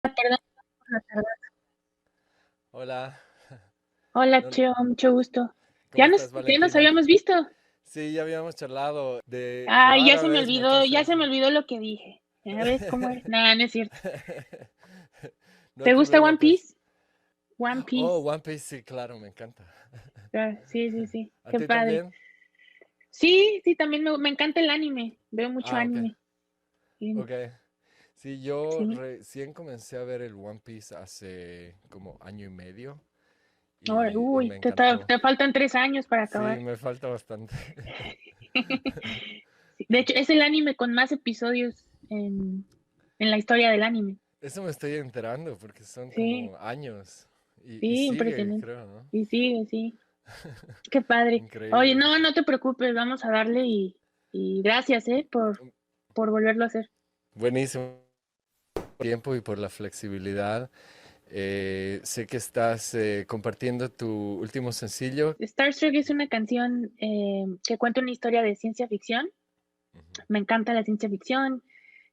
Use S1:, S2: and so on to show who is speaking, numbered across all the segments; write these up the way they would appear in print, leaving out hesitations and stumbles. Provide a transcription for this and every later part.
S1: Perdón por la tardanza.
S2: Hola,
S1: Hola,
S2: No-
S1: Cheo, mucho gusto.
S2: ¿cómo estás,
S1: Ya nos
S2: Valentina?
S1: habíamos visto.
S2: Sí, ya habíamos charlado de
S1: Ay,
S2: árabes,
S1: ya se me
S2: muchacha.
S1: olvidó lo que dije. ¿Ya ves cómo es? Nada, no es cierto.
S2: No
S1: ¿Te
S2: te
S1: gusta One
S2: preocupes.
S1: Piece? One
S2: Oh,
S1: Piece.
S2: One Piece, sí, claro, me encanta.
S1: Ah, sí, sí, sí.
S2: ¿A
S1: Qué
S2: ti
S1: padre.
S2: también?
S1: Sí, sí, también me encanta el anime. Veo mucho
S2: Ah, ok,
S1: anime. Sí,
S2: ok. Sí, yo
S1: sí.
S2: recién comencé a ver el One Piece hace como año y medio
S1: Ahora,
S2: y
S1: uy,
S2: me encantó.
S1: te faltan 3 años para
S2: Sí,
S1: acabar.
S2: me falta bastante.
S1: Sí, de hecho, es el anime con más episodios en la historia del anime.
S2: Eso me estoy enterando porque son
S1: Sí,
S2: como años y
S1: sí,
S2: sigue,
S1: impresionante.
S2: creo, ¿no?
S1: Y sigue, sí. Qué padre. Oye,
S2: Increíble.
S1: no, no te preocupes, vamos a darle y gracias, por volverlo a hacer.
S2: Buenísimo tiempo y por la flexibilidad. Sé que estás compartiendo tu último sencillo.
S1: Starstruck es una canción que cuenta una historia de ciencia ficción.
S2: Ujú.
S1: Me encanta la ciencia ficción,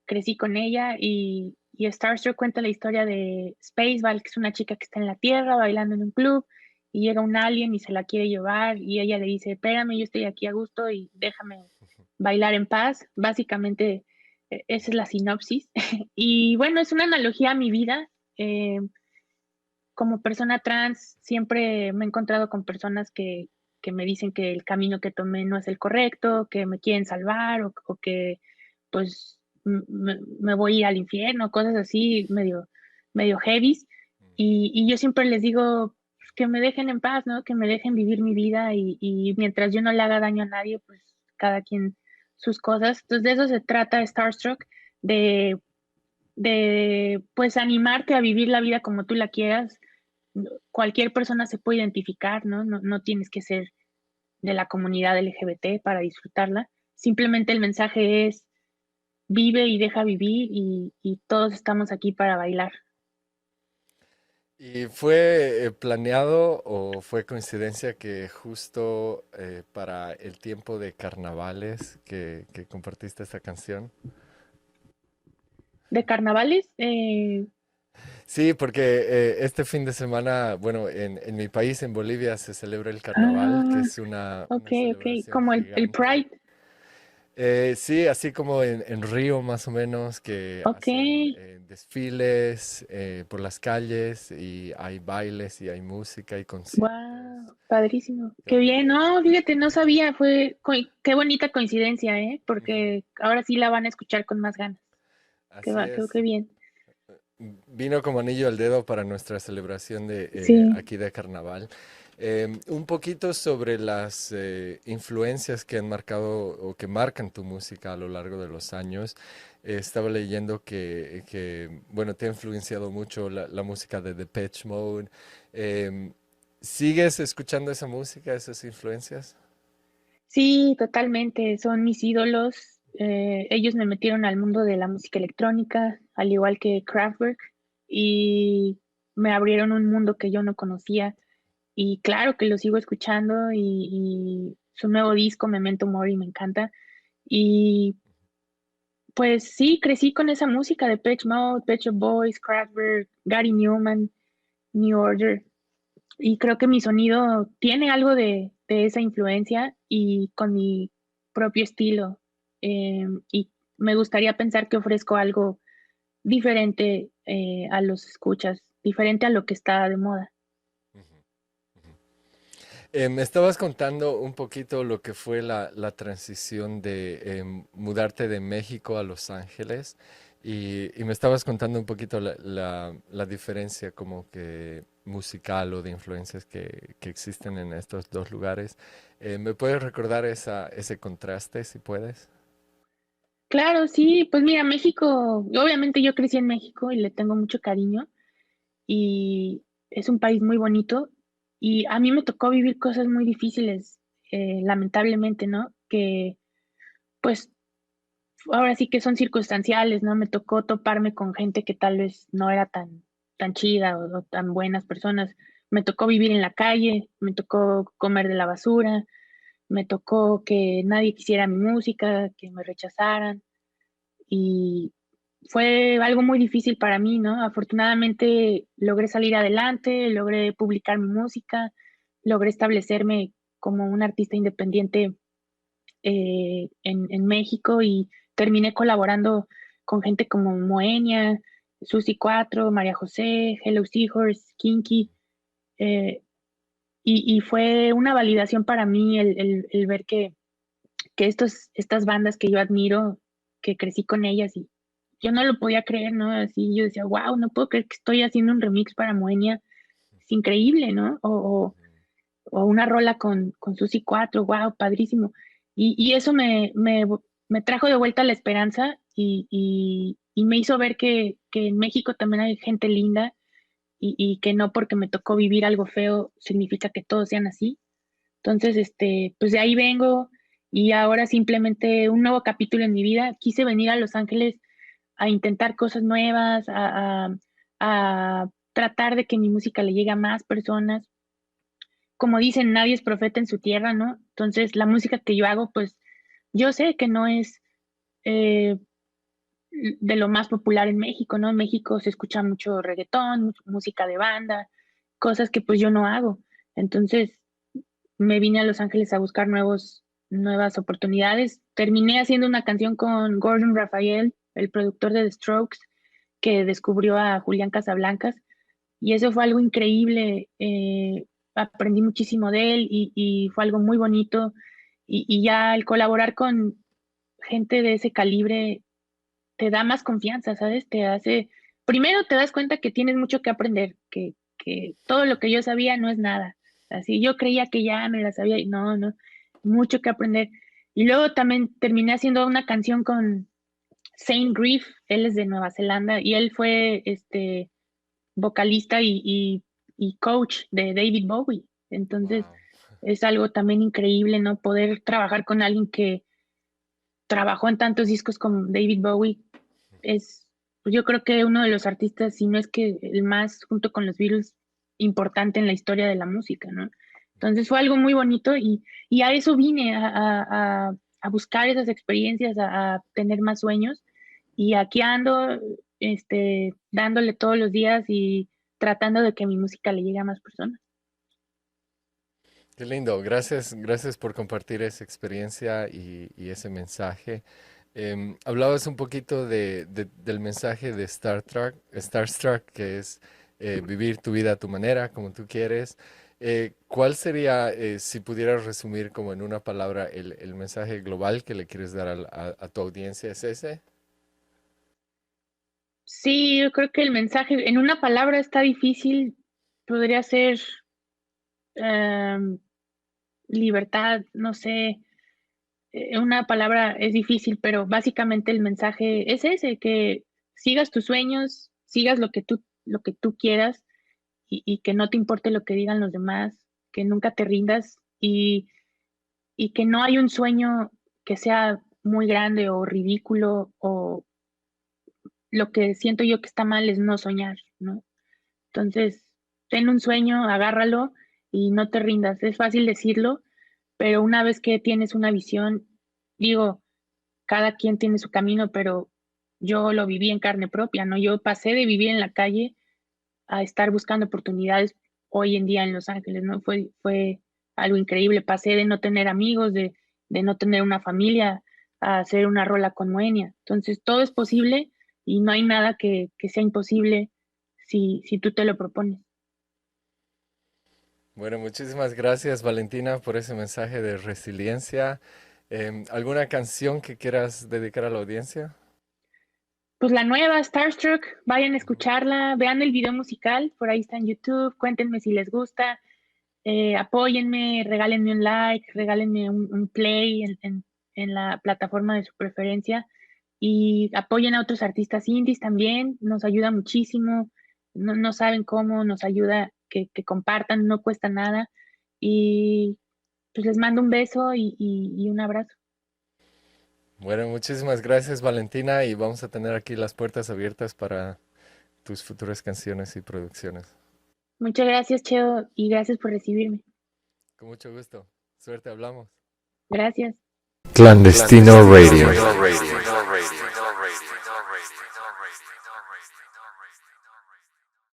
S1: crecí con ella y Starstruck cuenta la historia de Spaceball, que es una chica que está en la Tierra bailando en un club y llega un alien y se la quiere llevar y ella le dice, espérame, yo estoy aquí a gusto y déjame bailar en paz. Básicamente, esa es la sinopsis. Y bueno, es una analogía a mi vida. Eh, Como persona trans, siempre me he encontrado con personas que me dicen que el camino que tomé no es el correcto, que me quieren salvar o que pues me voy a ir al infierno, cosas así medio heavies. Y yo siempre les digo pues, que me dejen en paz, ¿no? Que me dejen vivir mi vida y mientras yo no le haga daño a nadie, pues cada quien sus cosas. Entonces de eso se trata Starstruck, de pues animarte a vivir la vida como tú la quieras. Cualquier persona se puede identificar, ¿no? No, no tienes que ser de la comunidad LGBT para disfrutarla. Simplemente el mensaje es vive y deja vivir y todos estamos aquí para bailar.
S2: ¿Y fue planeado o fue coincidencia que justo para el tiempo de carnavales que compartiste esta canción?
S1: De carnavales,
S2: Sí, porque este fin de semana, bueno, en mi país, en Bolivia, se celebra el carnaval, que
S1: ah,
S2: es
S1: ok,
S2: una
S1: ok,
S2: celebración
S1: como el
S2: gigante.
S1: Pride,
S2: Sí, así como en Río más o menos, que
S1: ok,
S2: hacen desfiles por las calles y hay bailes y hay música y conciertos.
S1: wow, padrísimo, qué bien,
S2: También.
S1: no, fíjate, no sabía, qué bonita coincidencia,
S2: Ujú.
S1: porque ahora sí la van a escuchar con más ganas.
S2: Así
S1: Qué
S2: es.
S1: bien.
S2: Vino como anillo al dedo para nuestra celebración de
S1: Sí,
S2: aquí de carnaval. Un poquito sobre las influencias que han marcado o que marcan tu música a lo largo de los años. Estaba leyendo bueno, te ha influenciado mucho la música de Depeche Mode. Em, ¿Sigues escuchando esa música, esas influencias?
S1: sí, totalmente. Son mis ídolos. Ellos me metieron al mundo de la música electrónica, al igual que Kraftwerk, y me abrieron un mundo que yo no conocía. Y claro que lo sigo escuchando y su nuevo disco, Memento Mori, me encanta. Y pues sí, crecí con esa música de Pet Mode, Pet Shop Boys, Kraftwerk, Gary Newman, New Order. Y creo que mi sonido tiene algo de esa influencia y con mi propio estilo. Y me gustaría pensar que ofrezco algo diferente a los escuchas, diferente a lo que está de moda.
S2: Ujú, ujú. Me estabas contando un poquito lo que fue la transición de mudarte de México a Los Ángeles y me estabas contando un poquito la diferencia como que musical o de influencias que existen en estos dos lugares. ¿Me puedes recordar ese contraste si puedes?
S1: Claro, sí, pues mira, México, obviamente yo crecí en México y le tengo mucho cariño y es un país muy bonito y a mí me tocó vivir cosas muy difíciles, lamentablemente, ¿no? Que pues ahora sí que son circunstanciales, ¿no? Me tocó toparme con gente que tal vez no era tan chida o tan buenas personas. Me tocó vivir en la calle, me tocó comer de la basura, me tocó que nadie quisiera mi música, que me rechazaran. Y fue algo muy difícil para mí, ¿no? Afortunadamente logré salir adelante, logré publicar mi música, logré establecerme como un artista independiente en México y terminé colaborando con gente como Moenia, Susi 4, María José, Hello Seahorse, Kinky, eh, y fue una validación para mí el ver que estas bandas que yo admiro, que crecí con ellas y yo no lo podía creer, ¿no? Así yo decía, wow, no puedo creer que estoy haciendo un remix para Moenia, es increíble, ¿no? O una rola con Susi 4, wow, padrísimo. Y eso me trajo de vuelta la esperanza y me hizo ver que en México también hay gente linda y que no porque me tocó vivir algo feo significa que todos sean así. Entonces, pues de ahí vengo y ahora simplemente un nuevo capítulo en mi vida. Quise venir a Los Ángeles a intentar cosas nuevas, a tratar de que mi música le llegue a más personas. Como dicen, nadie es profeta en su tierra, ¿no? Entonces, la música que yo hago, pues yo sé que no es eh, de lo más popular en México, ¿no? En México se escucha mucho reggaetón, música de banda, cosas que pues yo no hago. Entonces, me vine a Los Ángeles a buscar nuevas oportunidades. Terminé haciendo una canción con Gordon Raphael, el productor de The Strokes, que descubrió a Julián Casablancas, y eso fue algo increíble. Aprendí muchísimo de él y fue algo muy bonito. Y ya el colaborar con gente de ese calibre te da más confianza, ¿sabes? Primero te das cuenta que tienes mucho que aprender, que todo lo que yo sabía no es nada. Así yo creía que ya me la sabía y no, no, mucho que aprender. Y luego también terminé haciendo una canción con Saint Grief, él es de Nueva Zelanda y él fue vocalista y coach de David Bowie. Entonces
S2: Wow.
S1: es algo también increíble, ¿no? Poder trabajar con alguien que trabajó en tantos discos como David Bowie es, pues yo creo que uno de los artistas, si no es que el más, junto con los Beatles, importante en la historia de la música, ¿no? Entonces fue algo muy bonito y a eso vine, a buscar esas experiencias, a tener más sueños y aquí ando, dándole todos los días y tratando de que mi música le llegue a más personas.
S2: Qué lindo, gracias, gracias por compartir esa experiencia y ese mensaje. Hablabas un poquito del mensaje de Starstruck, que es vivir tu vida a tu manera, como tú quieres. ¿Cuál sería, si pudieras resumir como en una palabra, el mensaje global que le quieres dar a tu audiencia? ¿Es ese?
S1: Sí, yo creo que el mensaje en una palabra está difícil, podría ser em, libertad, no sé, una palabra es difícil, pero básicamente el mensaje es ese, que sigas tus sueños, sigas lo que tú quieras y que no te importe lo que digan los demás, que nunca te rindas y que no hay un sueño que sea muy grande o ridículo o lo que siento yo que está mal es no soñar, ¿no? Entonces, ten un sueño, agárralo y no te rindas. Es fácil decirlo, pero una vez que tienes una visión, digo, cada quien tiene su camino, pero yo lo viví en carne propia, ¿no? Yo pasé de vivir en la calle a estar buscando oportunidades hoy en día en Los Ángeles, ¿no? Fue algo increíble. Pasé de no tener amigos, de no tener una familia, a hacer una rola con Moenia. Entonces, todo es posible y no hay nada que sea imposible si tú te lo propones.
S2: Bueno, muchísimas gracias Valentina por ese mensaje de resiliencia. ¿Alguna canción que quieras dedicar a la audiencia?
S1: Pues la nueva, Starstruck, vayan a escucharla, vean el video musical, por ahí está en YouTube, cuéntenme si les gusta, apóyenme, regálenme un like, regálenme un play en la plataforma de su preferencia y apoyen a otros artistas indies también, nos ayuda muchísimo, no saben cómo, nos ayuda que compartan, no cuesta nada y pues les mando un beso y un abrazo.
S2: Bueno, muchísimas gracias Valentina y vamos a tener aquí las puertas abiertas para tus futuras canciones y producciones.
S1: Muchas gracias, Cheo, y gracias por recibirme.
S2: Con mucho gusto. Suerte, hablamos.
S1: Gracias.
S2: Clandestino Radio.